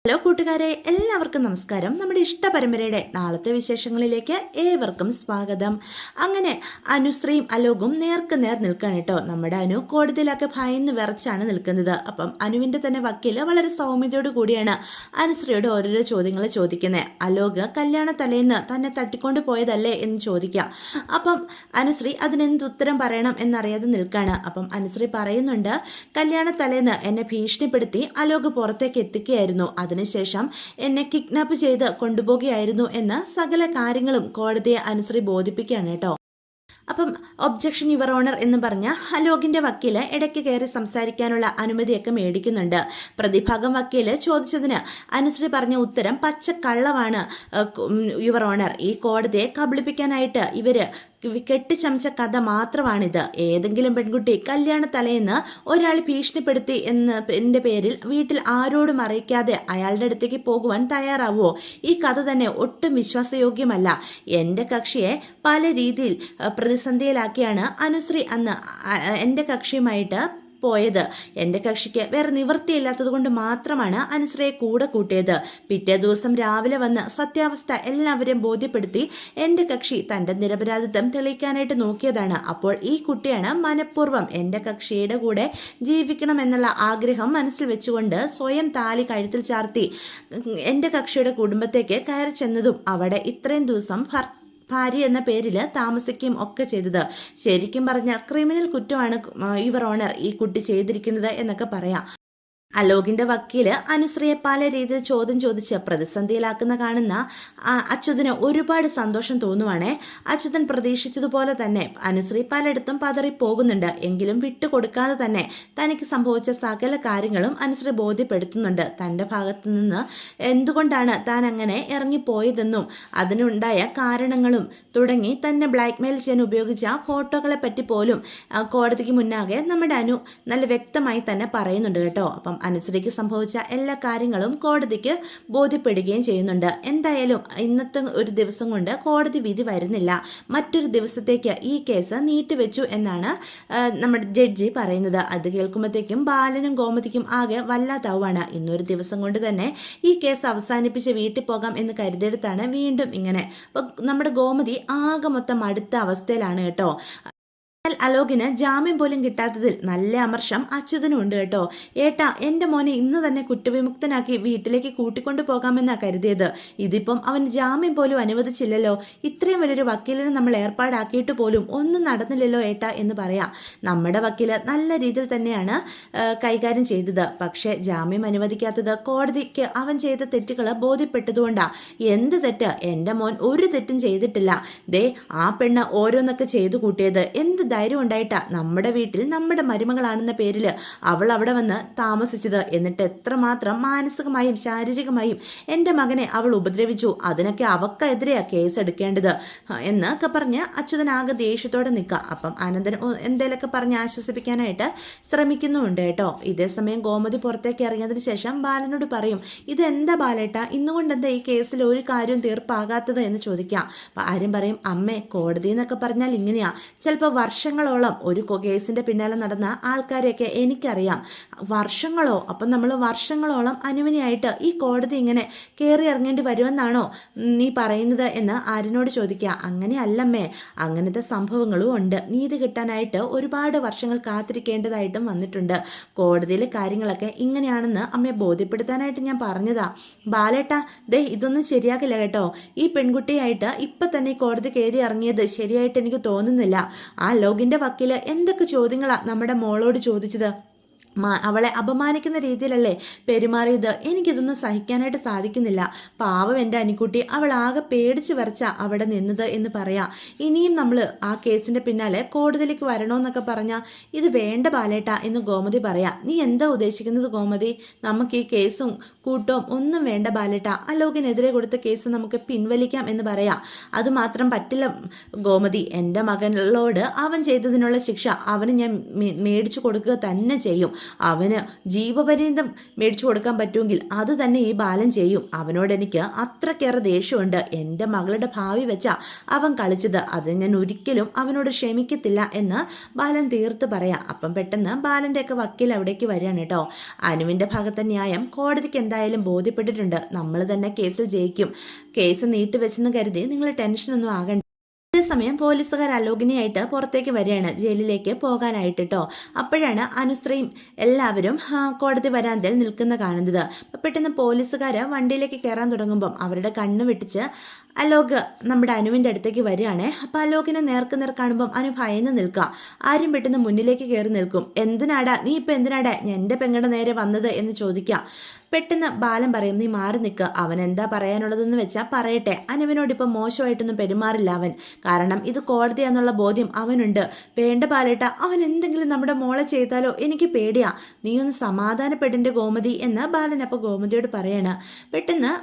Hello കൂട്ടുകാരെ, എല്ലാവർക്കും നമസ്കാരം. നമ്മുടെ ഇഷ്ട പരമ്പരയുടെ നാളത്തെ വിശേഷങ്ങളിലേക്ക് ഏവർക്കും സ്വാഗതം. അങ്ങനെ അനുശ്രീയും അലോകും നേർക്ക് നേർ നിൽക്കുകയാണ് കേട്ടോ. നമ്മുടെ അനു കോടതിയിലൊക്കെ ഭയന്ന് വിറച്ചാണ് നിൽക്കുന്നത്. അപ്പം അനുവിൻ്റെ തന്നെ വക്കീല് വളരെ സൗമ്യതയോട് കൂടിയാണ് അനുശ്രീയോട് ഓരോരോ ചോദ്യങ്ങൾ ചോദിക്കുന്നത്. അലോക് കല്യാണ തലേന്ന് തന്നെ തട്ടിക്കൊണ്ട് പോയതല്ലേ എന്ന് ചോദിക്കാം. അപ്പം അനുശ്രീ അതിനെന്തുത്തരം പറയണം എന്നറിയാതെ നിൽക്കുകയാണ്. അപ്പം അനുശ്രീ പറയുന്നുണ്ട്, കല്യാണ തലേന്ന് എന്നെ ഭീഷണിപ്പെടുത്തി അലോക് പുറത്തേക്ക് എത്തിക്കുകയായിരുന്നു. അതിനുശേഷം എന്നെ കിഡ്നാപ്പ് ചെയ്ത് കൊണ്ടുപോകുകയായിരുന്നു എന്ന് സകല കാര്യങ്ങളും കോടതിയെ അനുശ്രീ ബോധിപ്പിക്കുകയാണ് കേട്ടോ. അപ്പം ഒബ്ജക്ഷൻ യുവർ ഓണർ എന്ന് പറഞ്ഞ അലോകിൻ്റെ വക്കീല് ഇടയ്ക്ക് കയറി സംസാരിക്കാനുള്ള അനുമതിയൊക്കെ മേടിക്കുന്നുണ്ട്. പ്രതിഭാഗം വക്കീല് ചോദിച്ചതിന് അനുശ്രീ പറഞ്ഞ ഉത്തരം പച്ചക്കള്ളമാണ് യുവർ ഓണർ. ഈ കോടതിയെ കബളിപ്പിക്കാനായിട്ട് ഇവര് കെട്ടിച്ചമച്ച കഥ മാത്രമാണിത്. ഏതെങ്കിലും പെൺകുട്ടി കല്യാണ തലേന്ന് ഒരാൾ ഭീഷണിപ്പെടുത്തി എന്നതിൻ്റെ പേരിൽ വീട്ടിൽ ആരോടും അറിയിക്കാതെ അയാളുടെ അടുത്തേക്ക് പോകുവാൻ തയ്യാറാവുമോ? ഈ കഥ തന്നെ ഒട്ടും വിശ്വാസയോഗ്യമല്ല. എൻ്റെ കക്ഷിയെ പല രീതിയിൽ പ്രതിസന്ധിയിലാക്കിയാണ് അനുശ്രീ അന്ന് എൻ്റെ കക്ഷിയുമായിട്ട് പോയത്. എൻ്റെ കക്ഷിക്ക് വേറെ നിവൃത്തിയില്ലാത്തത് കൊണ്ട് മാത്രമാണ് അനുശ്രീയെ കൂടെ കൂട്ടിയത്. പിറ്റേ ദിവസം രാവിലെ വന്ന് സത്യാവസ്ഥ എല്ലാവരെയും ബോധ്യപ്പെടുത്തി എൻ്റെ കക്ഷി തൻ്റെ നിരപരാധിത്വം തെളിയിക്കാനായിട്ട് നോക്കിയതാണ്. അപ്പോൾ ഈ കുട്ടിയാണ് മനഃപൂർവ്വം എൻ്റെ കക്ഷിയുടെ കൂടെ ജീവിക്കണം എന്നുള്ള ആഗ്രഹം മനസ്സിൽ വെച്ചുകൊണ്ട് സ്വയം താലി കഴുത്തിൽ ചാർത്തി എൻ്റെ കക്ഷിയുടെ കുടുംബത്തേക്ക് കയറി ചെന്നതും അവിടെ ഇത്രയും ദിവസം ഭാര്യ എന്ന പേരിൽ താമസിക്കുകയും ഒക്കെ ചെയ്തത്. ശരിക്കും പറഞ്ഞാൽ ക്രിമിനൽ കുറ്റമാണ് യുവർ ഓണർ ഈ കുട്ടി ചെയ്തിരിക്കുന്നത് എന്നൊക്കെ പറയാം. അലോകിൻ്റെ വക്കീല് അനുശ്രീയെ പല രീതിയിൽ ചോദ്യം ചോദിച്ച് പ്രതിസന്ധിയിലാക്കുന്ന കാണുന്ന അച്യുതന് ഒരുപാട് സന്തോഷം തോന്നുവാണേ. അച്യുതൻ പ്രതീക്ഷിച്ചതുപോലെ തന്നെ അനുശ്രീ പലയിടത്തും പതറിപ്പോകുന്നുണ്ട്. എങ്കിലും വിട്ടുകൊടുക്കാതെ തന്നെ തനിക്ക് സംഭവിച്ച സകല കാര്യങ്ങളും അനുശ്രീ ബോധ്യപ്പെടുത്തുന്നുണ്ട്. തൻ്റെ ഭാഗത്ത് നിന്ന് എന്തുകൊണ്ടാണ് താൻ അങ്ങനെ ഇറങ്ങിപ്പോയതെന്നും അതിനുണ്ടായ കാരണങ്ങളും തുടങ്ങി തന്നെ ബ്ലാക്ക്മെയിൽ ചെയ്യാൻ ഉപയോഗിച്ച ഫോട്ടോകളെ പറ്റി പോലും കോടതിക്ക് മുന്നാകെ നമ്മുടെ അനു നല്ല വ്യക്തമായി തന്നെ പറയുന്നുണ്ട് കേട്ടോ. അപ്പം അനുശ്രീക്ക് സംഭവിച്ച എല്ലാ കാര്യങ്ങളും കോടതിക്ക് ബോധ്യപ്പെടുകയും ചെയ്യുന്നുണ്ട്. എന്തായാലും ഇന്നത്തെ ഒരു ദിവസം കൊണ്ട് കോടതി വിധി വരുന്നില്ല, മറ്റൊരു ദിവസത്തേക്ക് ഈ കേസ് നീട്ടിവെച്ചു എന്നാണ് നമ്മുടെ ജഡ്ജി പറയുന്നത്. അത് കേൾക്കുമ്പോഴത്തേക്കും ബാലനും ഗോമതിക്കും ആകെ വല്ലാതാവുകയാണ്. ഇന്നൊരു ദിവസം കൊണ്ട് തന്നെ ഈ കേസ് അവസാനിപ്പിച്ച് വീട്ടിൽ പോകാം എന്ന് കരുതിയെടുത്താണ് വീണ്ടും ഇങ്ങനെ. അപ്പോൾ നമ്മുടെ ഗോമതി ആകെ മൊത്തം അടുത്ത അവസ്ഥയിലാണ് കേട്ടോ. അലോകിന് ജാമ്യം പോലും കിട്ടാത്തതിൽ നല്ല അമർഷം അച്യുതനും ഉണ്ട് കേട്ടോ. ഏട്ടാ, എൻ്റെ മോനെ ഇന്ന് തന്നെ കുറ്റവിമുക്തനാക്കി വീട്ടിലേക്ക് കൂട്ടിക്കൊണ്ടു പോകാമെന്നാണ് കരുതിയത്. ഇതിപ്പം അവൻ ജാമ്യം പോലും അനുവദിച്ചില്ലല്ലോ. ഇത്രയും വലിയൊരു വക്കീലിനെ നമ്മൾ ഏർപ്പാടാക്കിയിട്ട് പോലും ഒന്നും നടന്നില്ലല്ലോ ഏട്ടാ എന്ന് പറയാം. നമ്മുടെ വക്കീല് നല്ല രീതിയിൽ തന്നെയാണ് കൈകാര്യം ചെയ്തത്. പക്ഷേ ജാമ്യം അനുവദിക്കാത്തത് കോടതിക്ക് അവൻ ചെയ്ത തെറ്റുകൾ ബോധ്യപ്പെട്ടതുകൊണ്ടാണ്. എന്ത് തെറ്റ്? എൻ്റെ മോൻ ഒരു തെറ്റും ചെയ്തിട്ടില്ല. ദേ ആ പെണ്ണ് ഓരോന്നൊക്കെ ചെയ്തു കൂട്ടിയത്. എന്ത് ധൈര്യം ഉണ്ടായിട്ടാ നമ്മുടെ വീട്ടിൽ നമ്മുടെ മരുമകളാണെന്ന പേരിൽ അവൾ അവിടെ വന്ന് താമസിച്ചത്. എന്നിട്ട് എത്രമാത്രം മാനസികമായും ശാരീരികമായും എൻ്റെ മകനെ അവൾ ഉപദ്രവിച്ചു. അതിനൊക്കെ അവക്കെതിരെയാ കേസ് എടുക്കേണ്ടത് എന്നൊക്കെ പറഞ്ഞ് അച്യുതനാകെ ദേഷ്യത്തോടെ നിൽക്കുക. അപ്പം അനന്തൻ എന്തേലൊക്കെ പറഞ്ഞ് ആശ്വസിപ്പിക്കാനായിട്ട് ശ്രമിക്കുന്നുമുണ്ട് കേട്ടോ. ഇതേസമയം ഗോമതി പുറത്തേക്ക് ഇറങ്ങിയതിന് ശേഷം ബാലനോട് പറയും, ഇതെന്താ ബാലേട്ടാ, ഇന്നുകൊണ്ട് എന്താ ഈ കേസിൽ ഒരു കാര്യവും തീർപ്പാകാത്തത് എന്ന് ചോദിക്കാം. അപ്പം ആരും പറയും, അമ്മേ കോടതി എന്നൊക്കെ പറഞ്ഞാൽ ഇങ്ങനെയാ. ചിലപ്പോൾ വർഷങ്ങളോളം ഒരു കേസിൻ്റെ പിന്നാലെ നടന്ന ആൾക്കാരെയൊക്കെ എനിക്കറിയാം. വർഷങ്ങളോ? അപ്പം നമ്മൾ വർഷങ്ങളോളം അനുവിനെയായിട്ട് ഈ കോടതി ഇങ്ങനെ കയറി ഇറങ്ങേണ്ടി വരുമെന്നാണോ നീ പറയുന്നത് എന്ന് ആരിനോട് ചോദിക്കുക. അങ്ങനെ അല്ലമ്മേ, അങ്ങനത്തെ സംഭവങ്ങളും ഉണ്ട്. നീതി കിട്ടാനായിട്ട് ഒരുപാട് വർഷങ്ങൾ കാത്തിരിക്കേണ്ടതായിട്ടും വന്നിട്ടുണ്ട്. കോടതിയിലെ കാര്യങ്ങളൊക്കെ ഇങ്ങനെയാണെന്ന് അമ്മയെ ബോധ്യപ്പെടുത്താനായിട്ട് ഞാൻ പറഞ്ഞതാ. ബാലേട്ടാ, ദേ ഇതൊന്നും ശരിയാകില്ല കേട്ടോ. ഈ പെൺകുട്ടിയായിട്ട് ഇപ്പം തന്നെ ഈ കോടതി കയറി ഇറങ്ങിയത് ശരിയായിട്ട് എനിക്ക് തോന്നുന്നില്ല. ആ ലോകിൻ്റെ വക്കീല് എന്തൊക്കെ ചോദ്യങ്ങളാണ് നമ്മുടെ മോളോട് ചോദിച്ചത്. അവളെ അപമാനിക്കുന്ന രീതിയിലല്ലേ പെരുമാറിയത്. എനിക്കിതൊന്നും സഹിക്കാനായിട്ട് സാധിക്കുന്നില്ല. പാവം എൻ്റെ അനിക്കുട്ടി, അവൾ ആകെ പേടിച്ച് വരച്ച അവിടെ നിന്നത് എന്ന് പറയാം. ഇനിയും നമ്മൾ ആ കേസിൻ്റെ പിന്നാലെ കോടതിയിലേക്ക് വരണമെന്നൊക്കെ പറഞ്ഞാൽ ഇത് വേണ്ട ബാലേട്ട എന്ന് ഗോമതി പറയാം. നീ എന്താ ഉദ്ദേശിക്കുന്നത് ഗോമതി? നമുക്ക് ഈ കേസും കൂട്ടവും ഒന്നും വേണ്ട ബാലേട്ട. അലോകിനെതിരെ കൊടുത്ത കേസ് നമുക്ക് പിൻവലിക്കാം എന്ന് പറയാം. അതുമാത്രം പറ്റില്ല ഗോമതി. എൻ്റെ മകനോട് അവൻ ചെയ്തതിനുള്ള ശിക്ഷ അവന് ഞാൻ മേടിച്ചു കൊടുക്കുക തന്നെ ചെയ്യും. അവന് ജീവപര്യന്തം മേടിച്ചു കൊടുക്കാൻ പറ്റുമെങ്കിൽ അത് തന്നെ ഈ ബാലൻ ചെയ്യും. അവനോട് എനിക്ക് അത്രക്കേറെ ദേഷ്യമുണ്ട്. എൻ്റെ മകളുടെ ഭാവി വെച്ചാ അവൻ കളിച്ചത്. അത് ഞാൻ ഒരിക്കലും അവനോട് ക്ഷമിക്കത്തില്ല എന്ന് ബാലൻ തീർത്ത് പറയാം. അപ്പം പെട്ടെന്ന് ബാലൻ്റെയൊക്കെ വക്കീൽ അവിടേക്ക് വരികയാണ് കേട്ടോ. അനുവിൻ്റെ ഭാഗത്തെ ന്യായം കോടതിക്ക് എന്തായാലും ബോധ്യപ്പെട്ടിട്ടുണ്ട്. നമ്മൾ തന്നെ കേസിൽ ജയിക്കും. കേസ് നീട്ടിവെച്ചെന്ന് കരുതി നിങ്ങൾ ടെൻഷനൊന്നും ആകണ്ട. അതേസമയം പോലീസുകാർ അലോകിനിയായിട്ട് പുറത്തേക്ക് വരികയാണ്, ജയിലിലേക്ക് പോകാനായിട്ട് കേട്ടോ. അപ്പോഴാണ് അനുശ്രീയും എല്ലാവരും കോടതി വരാന്തയിൽ നിൽക്കുന്ന കാണുന്നത്. പെട്ടെന്ന് പോലീസുകാർ വണ്ടിയിലേക്ക് കയറാൻ തുടങ്ങുമ്പം അവരുടെ കണ്ണ് വെട്ടിച്ച് അലോക് നമ്മുടെ അനുവിൻ്റെ അടുത്തേക്ക് വരികയാണേ. അപ്പോൾ അലോകിനെ നേർ കാണുമ്പം അനു ഭയന്ന് നിൽക്കുക. ആരും പെട്ടെന്ന് മുന്നിലേക്ക് കയറി നിൽക്കും. എന്തിനാടാ നീ ഇപ്പം എന്തിനാടാ എൻ്റെ പെങ്ങളുടെ നേരെ വന്നത് എന്ന് ചോദിക്കുക. പെട്ടെന്ന് ബാലൻ പറയും, നീ മാറി നിൽക്കുക. അവൻ എന്താ പറയാനുള്ളതെന്ന് വെച്ചാൽ പറയട്ടെ. അനുവിനോടിപ്പം മോശമായിട്ടൊന്നും പെരുമാറില്ല അവൻ. കാരണം ഇത് കോടതിയാന്നുള്ള ബോധ്യം അവനുണ്ട്. വേണ്ട ബാലേട്ട, അവൻ എന്തെങ്കിലും നമ്മുടെ മോളെ ചെയ്താലോ, എനിക്ക് പേടിയാ. നീ ഒന്ന് സമാധാനപ്പെടിൻ്റെ ഗോമതി എന്ന് ബാലൻ അപ്പോൾ ഗോമതിയോട് പറയാണ്. പെട്ടെന്ന്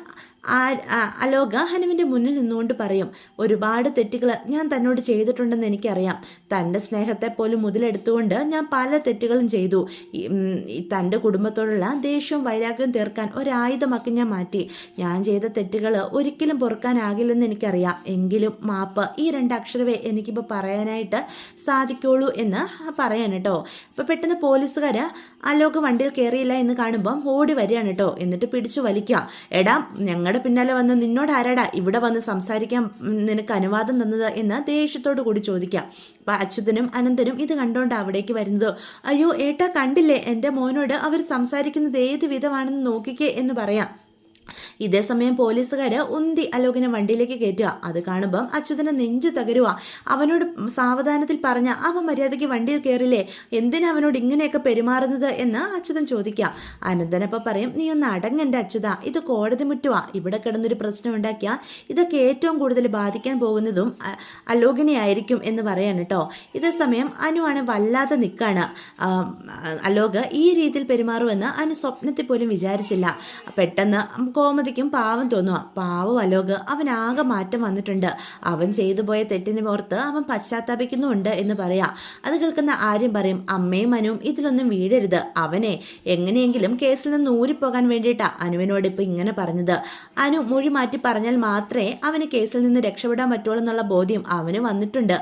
അലോക ഹനുവിൻ്റെ മുന്നിൽ നിന്നുകൊണ്ട് പറയും, ഒരുപാട് തെറ്റുകൾ ഞാൻ തന്നോട് ചെയ്തിട്ടുണ്ടെന്ന് എനിക്കറിയാം. തൻ്റെ സ്നേഹത്തെ പോലും മുതലെടുത്തുകൊണ്ട് ഞാൻ പല തെറ്റുകളും ചെയ്തു. തൻ്റെ കുടുംബത്തോടുള്ള ദേഷ്യവും വൈരാഗ്യവും തീർക്കാൻ ഒരായുധമാക്കി ഞാൻ മാറ്റി. ഞാൻ ചെയ്ത തെറ്റുകൾ ഒരിക്കലും പൊറുക്കാനാകില്ലെന്ന് എനിക്കറിയാം. എങ്കിലും മാപ്പ്, ഈ 2 അക്ഷരമേ എനിക്കിപ്പോൾ പറയാനായിട്ട് സാധിക്കുള്ളൂ എന്ന് പറയാൻ കേട്ടോ. അപ്പോൾ പെട്ടെന്ന് പോലീസുകാർ അലോക് വണ്ടിയിൽ കയറിയില്ല എന്ന് കാണുമ്പം ഓടി വരികയാണ് കേട്ടോ. എന്നിട്ട് പിടിച്ചു വലിക്കുക. എടാ, ഞങ്ങളുടെ പിന്നാലെ വന്ന് നിന്നോട് ആരാടാ ഇവിടെ വന്ന് സംസാരിക്കാൻ നിനക്ക് അനുവാദം തന്നത് എന്ന് ദേഷ്യത്തോടു കൂടി ചോദിക്കാം. അപ്പം അച്യുതനും അനന്തനും ഇത് കണ്ടോണ്ട് അവിടേക്ക് വരുന്നത്. അയ്യോ ഏട്ടാ, കണ്ടില്ലേ എൻ്റെ മോനോട് അവർ സംസാരിക്കുന്നത് ഏത് വിധമാണെന്ന് നോക്കിക്കേ എന്ന് പറയാം. ഇതേ സമയം പോലീസുകാർ ഉന്തി അലോകിനെ വണ്ടിയിലേക്ക് കയറ്റുക. അത് കാണുമ്പം അച്യുതനെ നെഞ്ചു തകരുക. അവനോട് സാവധാനത്തിൽ പറഞ്ഞ അവൻ മര്യാദയ്ക്ക് വണ്ടിയിൽ കയറില്ലേ, എന്തിനാ അവനോട് ഇങ്ങനെയൊക്കെ പെരുമാറുന്നത് എന്ന് അച്യുതൻ ചോദിക്കുക. അനന്തനപ്പം പറയും, നീ ഒന്ന് അടങ്ങൻ്റെ അച്യുത, ഇത് കോടതി മുറ്റുവാ. ഇവിടെ കിടന്നൊരു പ്രശ്നം ഉണ്ടാക്കിയാൽ ഇതൊക്കെ ഏറ്റവും കൂടുതൽ ബാധിക്കാൻ പോകുന്നതും അലോകിനെ ആയിരിക്കും എന്ന് പറയാൻ കേട്ടോ. ഇതേ സമയം അനുവാണ് വല്ലാതെ നിൽക്കാണ്. അലോക് ഈ രീതിയിൽ പെരുമാറുമെന്ന് അനു സ്വപ്നത്തിൽ പോലും വിചാരിച്ചില്ല. പെട്ടെന്ന് കോമതിക്കും പാവം തോന്നുക. പാവം അലോക്, അവനാകെ മാറ്റം വന്നിട്ടുണ്ട്. അവൻ ചെയ്തു പോയ തെറ്റിനെ ഓർത്ത് അവൻ പശ്ചാത്താപിക്കുന്നുണ്ട് എന്ന് പറയാം. അത് കേൾക്കുന്ന ആര്യം പറയും, അമ്മയും അനുവും ഇതിലൊന്നും വീഴരുത്. അവനെ എങ്ങനെയെങ്കിലും കേസിൽ നിന്ന് ഊരിപ്പോകാൻ വേണ്ടിയിട്ടാ അനുവിനോട് ഇപ്പം ഇങ്ങനെ പറഞ്ഞത്. അനു മൊഴി മാറ്റി പറഞ്ഞാൽ മാത്രമേ അവന് കേസിൽ നിന്ന് രക്ഷപ്പെടാൻ പറ്റുള്ളൂ എന്നുള്ള ബോധ്യം അവന് വന്നിട്ടുണ്ട്.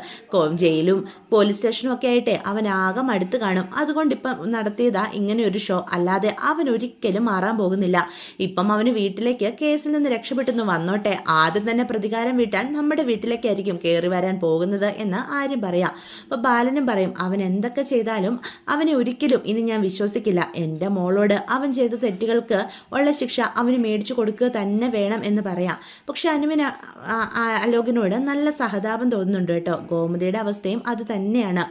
ജയിലും പോലീസ് സ്റ്റേഷനും ഒക്കെ ആയിട്ട് അവൻ ആകെ മടുത്ത് കാണും. അതുകൊണ്ട് ഇപ്പം നടത്തിയതാ ഇങ്ങനെ ഒരു ഷോ. അല്ലാതെ അവൻ ഒരിക്കലും മാറാൻ പോകുന്നില്ല. ഇപ്പം അവന് വീട്ടിലേക്ക് കേസിൽ നിന്ന് രക്ഷപ്പെട്ടെന്ന് വന്നോട്ടെ. ആദ്യം തന്നെ പ്രതികാരം വീട്ടാൻ നമ്മുടെ വീട്ടിലേക്കായിരിക്കും കയറി വരാൻ പോകുന്നത് എന്ന് ആര്യം പറയാം. അപ്പോൾ ബാലനും പറയും, അവൻ എന്തൊക്കെ ചെയ്താലും അവനെ ഒരിക്കലും ഇനി ഞാൻ വിശ്വസിക്കില്ല. എൻ്റെ മോളോട് അവൻ ചെയ്ത തെറ്റുകൾക്ക് ഉള്ള ശിക്ഷ അവന് മേടിച്ചു കൊടുക്കുക തന്നെ വേണം എന്ന് പറയാം. പക്ഷെ അനുവിന് അലോകിനോട് നല്ല സഹതാപം തോന്നുന്നുണ്ട് കേട്ടോ. ഗോമതിയുടെ അവസ്ഥയും അത് തന്നെയാണ്.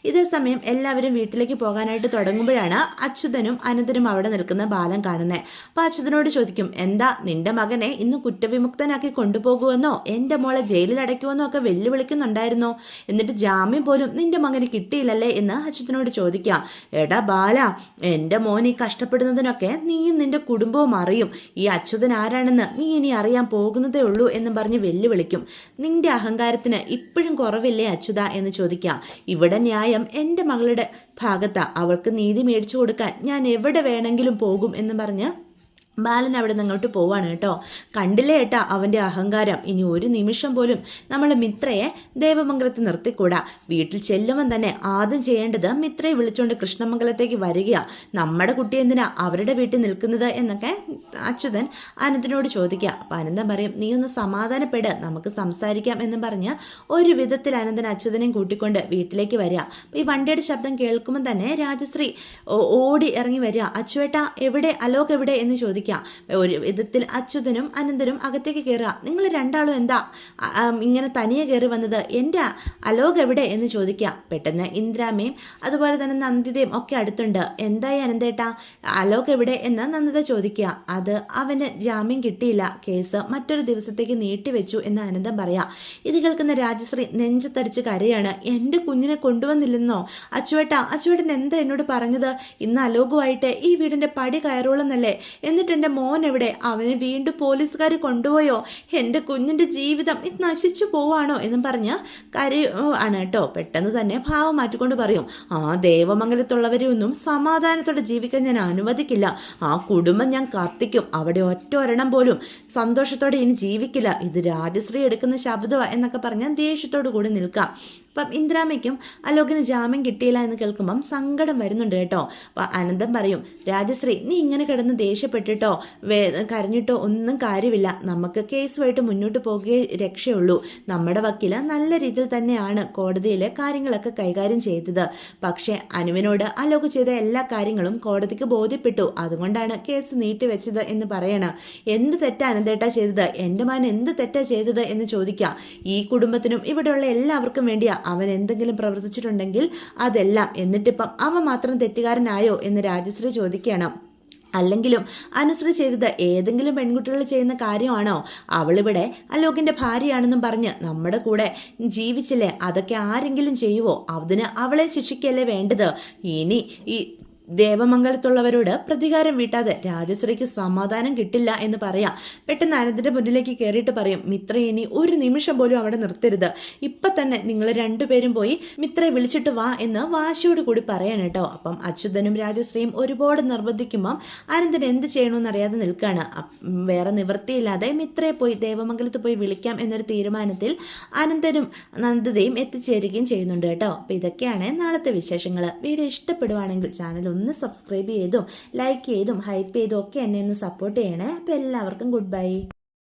ഇതേ സമയം എല്ലാവരും വീട്ടിലേക്ക് പോകാനായിട്ട് തുടങ്ങുമ്പോഴാണ് അച്യുതനും അനന്തനും അവിടെ നിൽക്കുന്ന ബാലൻ കാണുന്നത്. അപ്പോൾ അച്യുതനോട് ചോദിക്കും, എന്താ നിന്റെ മകനെ ഇന്ന് കുറ്റവിമുക്തനാക്കി കൊണ്ടുപോകുമെന്നോ എൻ്റെ മോളെ ജയിലിൽ അടയ്ക്കുമെന്നോ ഒക്കെ വെല്ലുവിളിക്കുന്നുണ്ടായിരുന്നോ? എന്നിട്ട് ജാമ്യം പോലും നിന്റെ മകന് കിട്ടിയില്ലല്ലേ എന്ന് അച്യുതനോട് ചോദിക്കാം. എടാ ബാല, എൻ്റെ മോൻ ഈ കഷ്ടപ്പെടുന്നതിനൊക്കെ നീയും നിന്റെ കുടുംബവും അറിയും. ഈ അച്യുതൻ ആരാണെന്ന് നീ ഇനി അറിയാൻ പോകുന്നതേ ഉള്ളൂ എന്നും പറഞ്ഞ് വെല്ലുവിളിക്കും. നിന്റെ അഹങ്കാരത്തിന് ഇപ്പോഴും കുറവില്ലേ അച്യുത എന്ന് ചോദിക്കാം. ഇവിടെ ന്യായം എൻ്റെ മകളുടെ ഭാഗത്താ. അവൾക്ക് നീതി മേടിച്ചു കൊടുക്കാൻ ഞാൻ എവിടെ വേണമെങ്കിലും പോകും എന്ന് പറഞ്ഞ് ബാലൻ അവിടെ നിന്ന് അങ്ങോട്ട് പോവാണ് കേട്ടോ. കണ്ടില്ലേ ഏട്ടാ അവൻ്റെ അഹങ്കാരം. ഇനി ഒരു നിമിഷം പോലും നമ്മൾ മിത്രയെ ദേവമംഗലത്ത് നിർത്തിക്കൂടാ. വീട്ടിൽ ചെല്ലുമ്പം തന്നെ ആദ്യം ചെയ്യേണ്ടത് മിത്രയെ വിളിച്ചുകൊണ്ട് കൃഷ്ണമംഗലത്തേക്ക് വരികയാണ്. നമ്മുടെ കുട്ടി എന്തിനാ അവരുടെ വീട്ടിൽ നിൽക്കുന്നത് എന്നൊക്കെ അച്യുതൻ അനന്തനോട് ചോദിക്കുക. അപ്പം അനന്തൻ പറയും, നീ ഒന്ന് സമാധാനപ്പെട്, നമുക്ക് സംസാരിക്കാം എന്ന് പറഞ്ഞ് ഒരു വിധത്തിൽ അനന്തൻ അച്യുതനെയും കൂട്ടിക്കൊണ്ട് വീട്ടിലേക്ക് വരിക. ഈ വണ്ടിയുടെ ശബ്ദം കേൾക്കുമ്പോൾ തന്നെ രാജശ്രീ ഓടി ഇറങ്ങി വരിക. അച്ചുവേട്ടാ എവിടെ, അലോക് എവിടെ എന്ന് ചോദിക്കുക. ഒരു വിധത്തിൽ അച്യുതനും അനന്തനും അകത്തേക്ക് കയറുക. നിങ്ങൾ രണ്ടാളും എന്താ ഇങ്ങനെ തനിയെ കയറി വന്നത്? എൻ്റെ അലോക് എവിടെ എന്ന് ചോദിക്കുക. പെട്ടെന്ന് ഇന്ദ്രാമയും അതുപോലെ തന്നെ നന്ദിതയും ഒക്കെ അടുത്തുണ്ട്. എന്തായി അനന്തേട്ടാ, അലോക് എവിടെ എന്ന് നന്ദിത ചോദിക്കുക. അത് അവന് ജാമ്യം കിട്ടിയില്ല, കേസ് മറ്റൊരു ദിവസത്തേക്ക് നീട്ടിവെച്ചു എന്ന് അനന്തം പറയാം. ഇത് കേൾക്കുന്ന രാജശ്രീ നെഞ്ചത്തടിച്ച് കരയാണ്. എൻ്റെ കുഞ്ഞിനെ കൊണ്ടുവന്നില്ലെന്നോ? അച്ചുവേട്ടൻ എന്താ എന്നോട് പറഞ്ഞത്? ഇന്ന് അലോകുമായിട്ട് ഈ വീടിൻ്റെ പടി കയറുള്ളെന്നല്ലേ? എന്നിട്ട് എൻ്റെ മോൻ എവിടെ? അവനെ വീണ്ടും പോലീസുകാർ കൊണ്ടുപോയോ? എൻ്റെ കുഞ്ഞിൻ്റെ ജീവിതം ഇത് നശിച്ചു പോവാണോ എന്നും പറഞ്ഞ് ആണ് കേട്ടോ. പെട്ടെന്ന് തന്നെ ഭാവം മാറ്റിക്കൊണ്ട് പറയും, ആ ദേവമംഗലത്തുള്ളവരെ ഒന്നും സമാധാനത്തോടെ ജീവിക്കാൻ ഞാൻ അനുവദിക്കില്ല. ആ കുടുംബം ഞാൻ കത്തിക്കും. അവിടെ ഒറ്റ ഒരെണ്ണം പോലും സന്തോഷത്തോടെ ഇനി ജീവിക്കില്ല. ഇത് രാജശ്രീ എടുക്കുന്ന ശബ്ദമാണ് എന്നൊക്കെ പറഞ്ഞാൽ ദേഷ്യത്തോടു കൂടി നിൽക്കാം. അപ്പം ഇന്ദ്രാമയ്ക്കും അലോകിന് ജാമ്യം കിട്ടിയില്ല എന്ന് കേൾക്കുമ്പം സങ്കടം വരുന്നുണ്ട് കേട്ടോ. അപ്പം അനന്തം പറയും, രാജശ്രീ നീ ഇങ്ങനെ കിടന്ന് ദേഷ്യപ്പെട്ടിട്ടോ കരഞ്ഞിട്ടോ ഒന്നും കാര്യമില്ല. നമുക്ക് കേസുമായിട്ട് മുന്നോട്ട് പോകുകയേ രക്ഷയുള്ളൂ. നമ്മുടെ വക്കീല് നല്ല രീതിയിൽ തന്നെയാണ് കോടതിയിലെ കാര്യങ്ങളൊക്കെ കൈകാര്യം ചെയ്തത്. പക്ഷേ അനുവിനോട് അലോക് ചെയ്ത എല്ലാ കാര്യങ്ങളും കോടതിക്ക് ബോധ്യപ്പെട്ടു. അതുകൊണ്ടാണ് കേസ് നീട്ടിവെച്ചത് എന്ന് പറയണം. എന്ത് തെറ്റാ അനന്തേട്ടാ ചെയ്തത്? എൻ്റെ മകൻ എന്ത് തെറ്റാ ചെയ്തത് എന്ന് ചോദിക്കുക. ഈ കുടുംബത്തിനും ഇവിടെയുള്ള എല്ലാവർക്കും വേണ്ടിയാ അവൻ എന്തെങ്കിലും പ്രവർത്തിച്ചിട്ടുണ്ടെങ്കിൽ അതെല്ലാം. എന്നിട്ടിപ്പം അവൻ മാത്രം തെറ്റുകാരനായോ എന്ന് രാജശ്രീ ചോദിക്കണം. അല്ലെങ്കിലും അനുശ്രീ ചെയ്തത് ഏതെങ്കിലും പെൺകുട്ടികൾ ചെയ്യുന്ന കാര്യമാണോ? അവളിവിടെ അലോകിൻ്റെ ഭാര്യയാണെന്നും പറഞ്ഞ് നമ്മുടെ കൂടെ ജീവിച്ചില്ലേ? അതൊക്കെ ആരെങ്കിലും ചെയ്യുവോ? അതിന് അവളെ ശിക്ഷിക്കല്ലേ വേണ്ടത്? ഇനി ഈ ദേവമംഗലത്തുള്ളവരോട് പ്രതികാരം വീട്ടാതെ രാജശ്രീക്ക് സമാധാനം കിട്ടില്ല എന്ന് പറയാം. പെട്ടെന്ന് അനന്തിൻ്റെ മുന്നിലേക്ക് കയറിയിട്ട് പറയും, മിത്ര ഇനി ഒരു നിമിഷം പോലും അവിടെ നിർത്തരുത്. ഇപ്പം തന്നെ നിങ്ങൾ രണ്ടുപേരും പോയി മിത്രയെ വിളിച്ചിട്ട് വാ എന്ന് വാശിയോട് കൂടി പറയണം കേട്ടോ. അപ്പം അച്യുതനും രാജശ്രീയും ഒരുപാട് നിർബന്ധിക്കുമ്പം അനന്തൻ എന്ത് ചെയ്യണമെന്ന് അറിയാതെ നിൽക്കുകയാണ്. വേറെ നിവൃത്തിയില്ലാതെ മിത്രയെ പോയി ദേവമംഗലത്ത് പോയി വിളിക്കാം എന്നൊരു തീരുമാനത്തിൽ അനന്തനും നന്ദിതയും എത്തിച്ചേരുകയും ചെയ്യുന്നുണ്ട് കേട്ടോ. അപ്പം ഇതൊക്കെയാണ് നാളത്തെ വിശേഷങ്ങൾ. വീഡിയോ ഇഷ്ടപ്പെടുവാണെങ്കിൽ ചാനൽ ഒന്ന് സബ്സ്ക്രൈബ് ചെയ്തും ലൈക്ക് ചെയ്തും ഹൈപ്പ് ചെയ്തും ഒക്കെ എന്നെ ഒന്ന് സപ്പോർട്ട് ചെയ്യണേ. അപ്പോൾ എല്ലാവർക്കും ഗുഡ് ബൈ.